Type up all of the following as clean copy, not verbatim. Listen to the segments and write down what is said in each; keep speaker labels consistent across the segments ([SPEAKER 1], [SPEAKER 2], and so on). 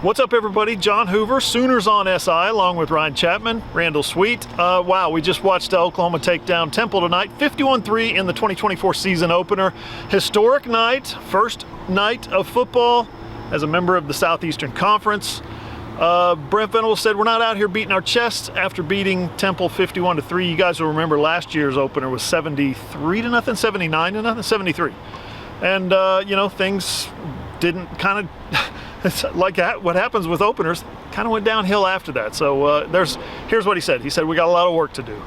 [SPEAKER 1] What's up, everybody? John Hoover, Sooners on SI, along with Ryan Chapman, Randall Sweet. Wow, we just watched Oklahoma take down Temple tonight, 51-3 in the 2024 season opener. Historic night, first night of football as a member of the Southeastern Conference. Brent Venables said we're not out here beating our chests after beating Temple 51-3. You guys will remember last year's opener was 73-0, 79-0, 73. And, things didn't kind of... It's like what happens with openers, kind of went downhill after that. So here's what he said. He said, we got a lot of work to do.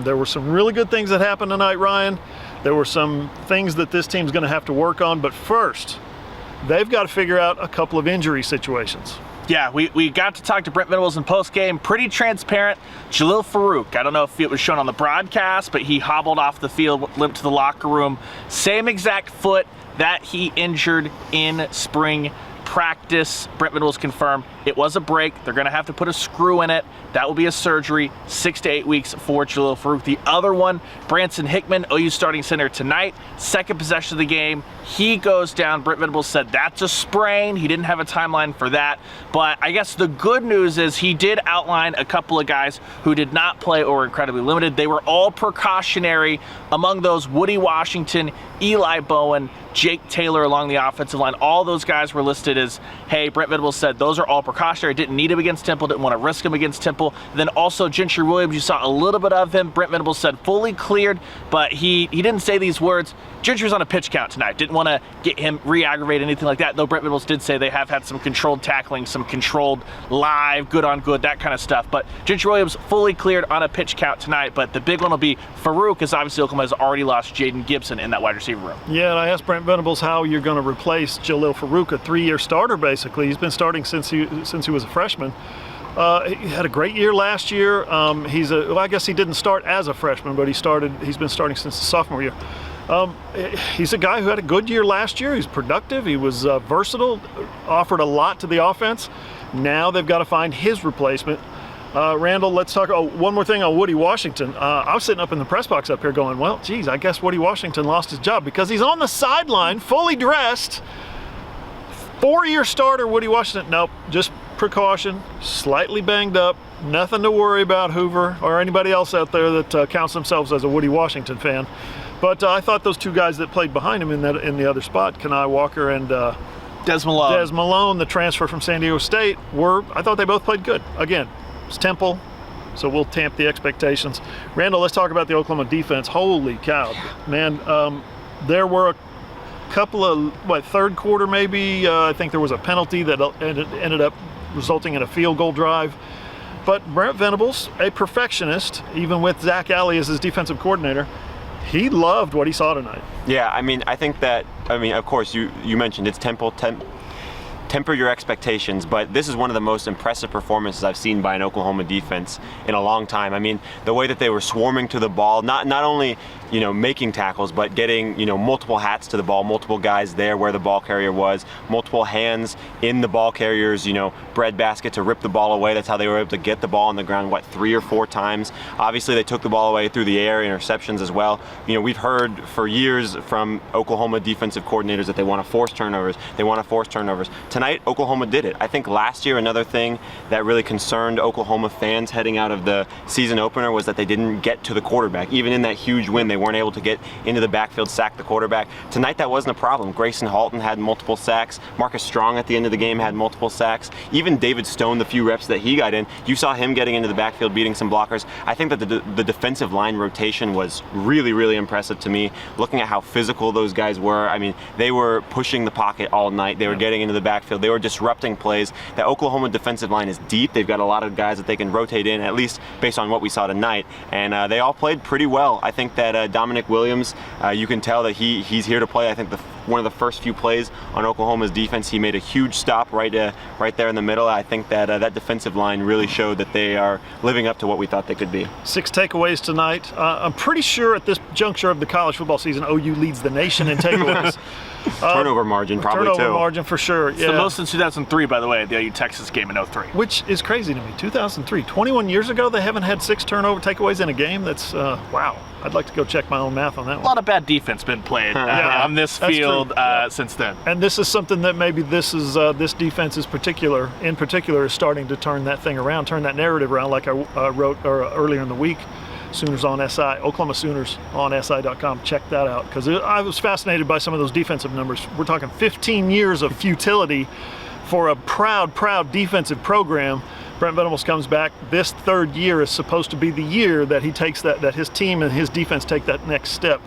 [SPEAKER 1] There were some really good things that happened tonight, Ryan. There were some things that this team's going to have to work on. But first, they've got to figure out a couple of injury situations.
[SPEAKER 2] Yeah, we got to talk to Brent Venables in postgame. Pretty transparent. Jalil Farouk, I don't know if it was shown on the broadcast, but he hobbled off the field, limped to the locker room. Same exact foot that he injured in spring practice. Brent Venables confirmed it was a break. They're going to have to put a screw in it. That will be a surgery, 6 to 8 weeks for Jalil Farouk. The other one, Branson Hickman, OU starting center tonight, second possession of the game. He goes down. Brent Venables said that's a sprain. He didn't have a timeline for that. But I guess the good news is he did outline a couple of guys who did not play or were incredibly limited. They were all precautionary. Among those, Woody Washington, Eli Bowen, Jake Taylor along the offensive line. All those guys were listed as, hey, Brent Venables said those are all precautionary. Didn't need him against Temple, didn't want to risk him against Temple. Then also Gentry Williams, you saw a little bit of him. Brent Venables said fully cleared, but he didn't say these words. Gentry was on a pitch count tonight. Didn't want to get him re-aggravated, anything like that. Though Brent Venables did say they have had some controlled tackling, some controlled live, good on good, that kind of stuff. But Gentry Williams fully cleared on a pitch count tonight. But the big one will be Farouk, because obviously Oklahoma has already lost Jaden Gibson in that wide receiver room.
[SPEAKER 1] Yeah, and I asked Brent Venables how you're going to replace Jalil Farouk, a 3-year starter basically. He's been starting since he was a freshman. He had a great year last year. I guess he didn't start as a freshman, but he's been starting since the sophomore year. He's a guy who had a good year last year. He's productive. He was versatile, offered a lot to the offense. Now they've got to find his replacement. Randall, let's talk. One more thing on Woody Washington. I was sitting up in the press box up here going, well, geez, I guess Woody Washington lost his job because he's on the sideline, fully dressed. 4-year starter, Woody Washington. Nope, just precaution, slightly banged up. Nothing to worry about, Hoover, or anybody else out there that counts themselves as a Woody Washington fan. But I thought those two guys that played behind him in the other spot, Kenai Walker and
[SPEAKER 2] Des
[SPEAKER 1] Malone, the transfer from San Diego State, I thought they both played good. Again, it's Temple, so we'll tamp the expectations. Randall, let's talk about the Oklahoma defense. Holy cow, man. There were a couple of, third quarter maybe, I think there was a penalty that ended up resulting in a field goal drive. But Brent Venables, a perfectionist, even with Zach Alley as his defensive coordinator, he loved what he saw tonight.
[SPEAKER 3] Yeah, I think that, of course, you mentioned it's Temple. Temper your expectations, but this is one of the most impressive performances I've seen by an Oklahoma defense in a long time. The way that they were swarming to the ball, not only making tackles, but getting multiple hats to the ball, multiple guys there where the ball carrier was, multiple hands in the ball carrier's breadbasket to rip the ball away. That's how they were able to get the ball on the ground 3 or 4 times. Obviously, they took the ball away through the air, interceptions as well. We've heard for years from Oklahoma defensive coordinators that they want to force turnovers. Tonight, Oklahoma did it. I think last year another thing that really concerned Oklahoma fans heading out of the season opener was that they didn't get to the quarterback. Even in that huge win, they weren't able to get into the backfield, sack the quarterback. Tonight that wasn't a problem. Grayson Halton had multiple sacks. Marcus Strong at the end of the game had multiple sacks. Even David Stone, the few reps that he got in, you saw him getting into the backfield, beating some blockers. I think that the defensive line rotation was really, really impressive to me. Looking at how physical those guys were, they were pushing the pocket all night. They were getting into the backfield. They were disrupting plays. The Oklahoma defensive line is deep. They've got a lot of guys that they can rotate in, at least based on what we saw tonight. And they all played pretty well. I think that Dominic Williams, you can tell that he's here to play. I think one of the first few plays on Oklahoma's defense, he made a huge stop right there in the middle. I think that that defensive line really showed that they are living up to what we thought they could be.
[SPEAKER 1] 6 takeaways tonight. I'm pretty sure at this juncture of the college football season, OU leads the nation in takeaways.
[SPEAKER 3] Turnover margin, probably too.
[SPEAKER 1] Turnover margin for sure.
[SPEAKER 2] It's the most since 2003, by the way, the OU Texas game in 2003.
[SPEAKER 1] Which is crazy to me. 2003, 21 years ago, they haven't had 6 takeaways in a game. That's wow. I'd like to go check my own math on that one.
[SPEAKER 2] A lot of bad defense been played on this
[SPEAKER 1] that's
[SPEAKER 2] field
[SPEAKER 1] true.
[SPEAKER 2] since then.
[SPEAKER 1] And this is something that maybe this defense is in particular is starting to turn that thing around, turn that narrative around, like I wrote earlier in the week. Sooners on SI, Oklahoma Sooners on SI.com. Check that out, because I was fascinated by some of those defensive numbers. We're talking 15 years of futility for a proud defensive program. Brent Venables comes back. This third year is supposed to be the year that he takes that his team and his defense take that next step.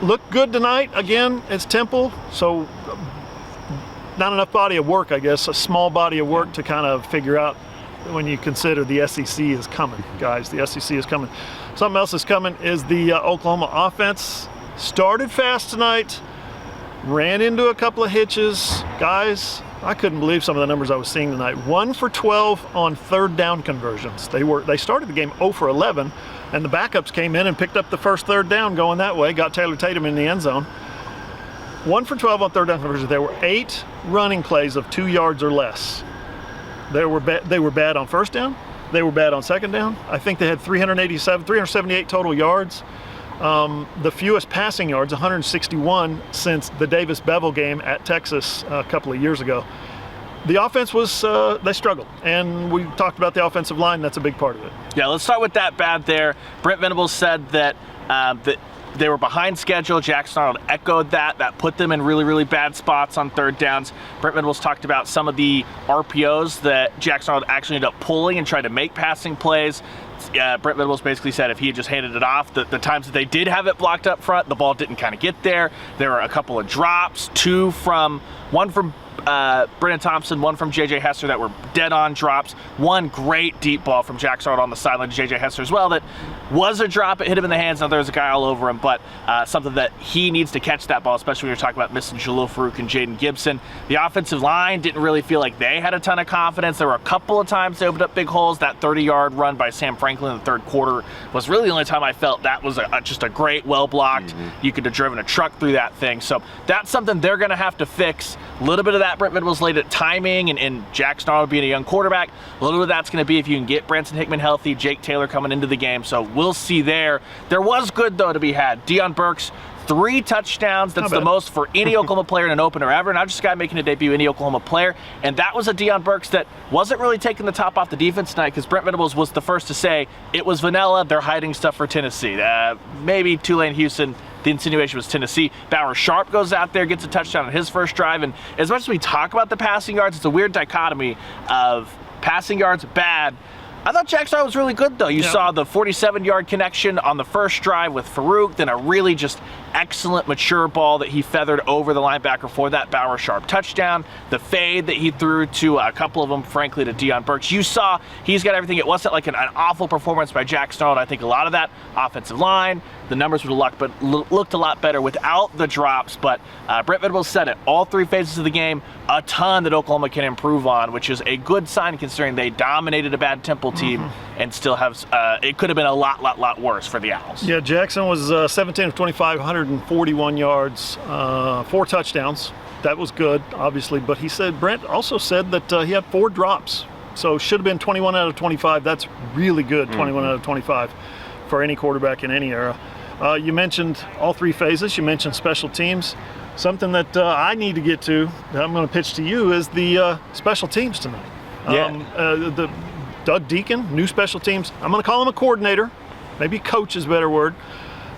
[SPEAKER 1] Looked good tonight. Again, it's Temple, so not enough body of work, I guess, a small body of work to kind of figure out when you consider the SEC is coming, guys. The SEC is coming. Something else is coming is the Oklahoma offense. Started fast tonight, ran into a couple of hitches. Guys, I couldn't believe some of the numbers I was seeing tonight. 1 for 12 on third down conversions. They started the game 0 for 11, and the backups came in and picked up the first third down going that way, got Taylor Tatum in the end zone. 1 for 12 on third down conversions. There were 8 running plays of 2 yards or less. They were bad on first down. They were bad on second down. I think they had 378 total yards. The fewest passing yards, 161, since the Davis Bevel game at Texas a couple of years ago. The offense was, they struggled. And we talked about the offensive line. That's a big part of it.
[SPEAKER 2] Yeah, let's start with that bad there. Brent Venables said that they were behind schedule. Jackson Arnold echoed that. That put them in really bad spots on third downs. Brent Venables talked about some of the RPOs that Jackson Arnold actually ended up pulling and tried to make passing plays. Brent Venables basically said if he had just handed it off, the times that they did have it blocked up front, the ball didn't kind of get there. There were a couple of drops, one from Brennan Thompson, one from J.J. Hester that were dead-on drops. One great deep ball from Jackson Arnold on the sideline to J.J. Hester as well that was a drop. It hit him in the hands. Now there's a guy all over him, but something that he needs to catch that ball, especially when you're talking about missing Jalil Farouk and Jaden Gibson. The offensive line didn't really feel like they had a ton of confidence. There were a couple of times they opened up big holes. That 30-yard run by Sam Franklin in the third quarter was really the only time I felt that was just a great, well-blocked. You could have driven a truck through that thing. So that's something they're going to have to fix. A little bit of that Brent Venables laid at timing and Jackson Arnold being a young quarterback. A little bit of that's going to be if you can get Branson Hickman healthy, Jake Taylor coming into the game. So we'll see there. There was good, though, to be had. Deion Burks, 3 touchdowns. That's the most for any Oklahoma player in an opener ever. Not just a guy making a debut, any Oklahoma player. And that was a Deion Burks that wasn't really taking the top off the defense tonight, because Brent Venables was the first to say it was vanilla. They're hiding stuff for Tennessee. Maybe Tulane Houston. The insinuation was Tennessee. Bauer Sharp goes out there, gets a touchdown on his first drive. And as much as we talk about the passing yards, it's a weird dichotomy of passing yards, bad. I thought Jackson Arnold was really good, though. You saw the 47-yard connection on the first drive with Farouk, then a really just excellent, mature ball that he feathered over the linebacker for that Bauer Sharp touchdown. The fade that he threw to a couple of them, frankly, to Deion Burks. You saw he's got everything. It wasn't like an awful performance by Jackson Arnold. I think a lot of that offensive line, the numbers would have looked a lot better without the drops. But Brent Venables said it. All 3 phases of the game, a ton that Oklahoma can improve on, which is a good sign considering they dominated a bad Temple team and still have, it could have been a lot worse for the Owls.
[SPEAKER 1] Yeah, Jackson was 17 of 25, 141 yards, 4 touchdowns. That was good, obviously, but Brent also said that he had 4 drops. So should have been 21 out of 25. That's really good, 21 out of 25 for any quarterback in any era. You mentioned all 3 phases. You mentioned special teams. Something that I need to get to, that I'm going to pitch to you, is the special teams tonight. The Doug Deacon, new special teams. I'm going to call him a coordinator. Maybe coach is a better word.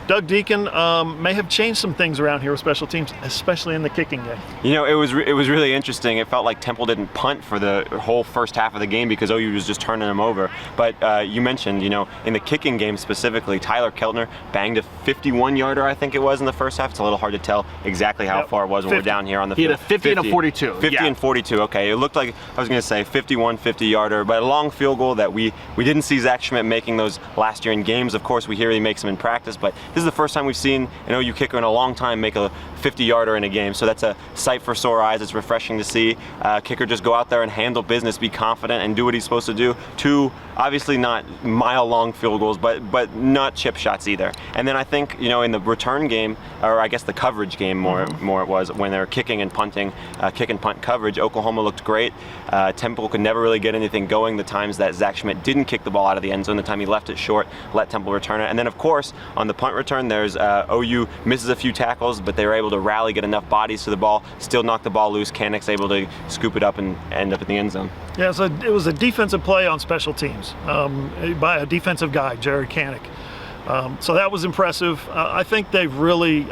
[SPEAKER 1] Doug Deacon may have changed some things around here with special teams, especially in the kicking game.
[SPEAKER 3] You know, it was really interesting. It felt like Temple didn't punt for the whole first half of the game because OU was just turning them over. But you mentioned, you know, in the kicking game specifically, Tyler Keltner banged a 51-yarder, I think it was, in the first half. It's a little hard to tell exactly how far it was when
[SPEAKER 1] 50.
[SPEAKER 3] we're down here on the
[SPEAKER 2] field.
[SPEAKER 3] field.
[SPEAKER 2] He had a 50 and a 42.
[SPEAKER 3] 50 and 42, okay. It looked like, I was going to say 51, 50-yarder, but a long field goal that we didn't see Zach Schmidt making those last year in games. Of course, we hear he makes them in practice, but this is the first time we've seen an OU kicker in a long time make a 50-yarder in a game. So that's a sight for sore eyes. It's refreshing to see. Kicker just go out there and handle business, be confident, and do what he's supposed to do. Two, obviously not mile-long field goals, but not chip shots either. And then I think, in the return game, or I guess the coverage game more it was, when they were kicking and punting, kick and punt coverage, Oklahoma looked great. Temple could never really get anything going the times that Zach Schmidt didn't kick the ball out of the end zone. The time he left it short, let Temple return it. And then, of course, on the punt return, there's OU misses a few tackles, but they were able to rally, get enough bodies to the ball, still knock the ball loose. Canucks able to scoop it up and end up in the end zone.
[SPEAKER 1] Yeah, so it was a defensive play on special teams by a defensive guy, Jared Kanek. So that was impressive. I think they've really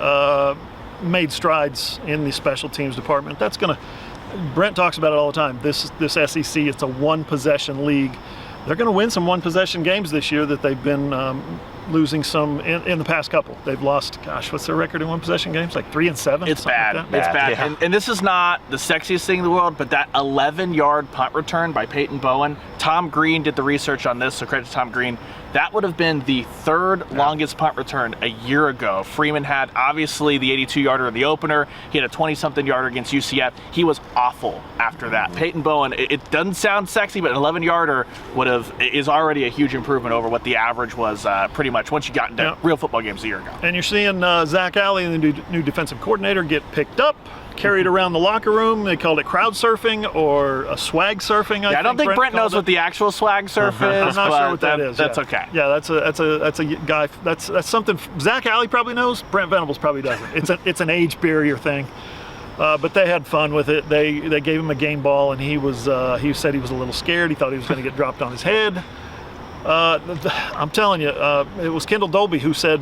[SPEAKER 1] made strides in the special teams department. That's going to, Brent talks about it all the time. This SEC, it's a one-possession league. They're going to win some one-possession games this year that they've been losing some in the past couple. They've lost, what's their record in one-possession games? Like 3-7?
[SPEAKER 2] It's bad.
[SPEAKER 1] Like
[SPEAKER 2] It's bad.
[SPEAKER 3] Yeah.
[SPEAKER 2] And this is not the sexiest thing in the world, but that 11-yard punt return by Peyton Bowen, Tom Green did the research on this, so credit to Tom Green. That would have been the third longest punt return a year ago. Freeman had, obviously, the 82-yarder in the opener. He had a 20-something yarder against UCF. He was awful after that. Peyton Bowen, it doesn't sound sexy, but an 11-yarder is already a huge improvement over what the average was pretty much once you got into real football games a year ago.
[SPEAKER 1] And you're seeing Zach Alley, the new defensive coordinator, get picked up, carried around the locker room. They called it crowd surfing or a swag surfing.
[SPEAKER 2] I don't think Brent knows what the actual swag surf is.
[SPEAKER 1] I'm not sure what that is.
[SPEAKER 2] That's okay.
[SPEAKER 1] Yeah, that's a guy. That's something Zach Alley probably knows. Brent Venables probably doesn't. It's an age barrier thing. But they had fun with it. They gave him a game ball, and he said he was a little scared. He thought he was going to get dropped on his head. I'm telling you, it was Kendall Dolby who said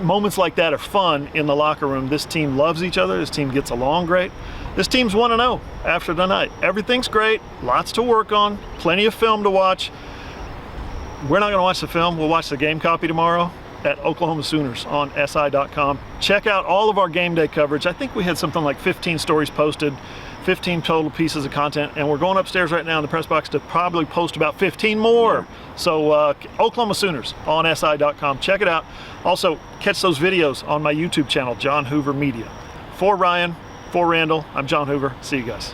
[SPEAKER 1] moments like that are fun in the locker room. This team loves each other. This team gets along great. This team's 1-0 after tonight. Everything's great. Lots to work on. Plenty of film to watch. We're not going to watch the film. We'll watch the game copy tomorrow at Oklahoma Sooners on SI.com. Check out all of our game day coverage. I think we had something like 15 stories posted, 15 total pieces of content, and we're going upstairs right now in the press box to probably post about 15 more. Yeah. So Oklahoma Sooners on SI.com. Check it out. Also, catch those videos on my YouTube channel, John Hoover Media. For Ryan, for Randall, I'm John Hoover. See you guys.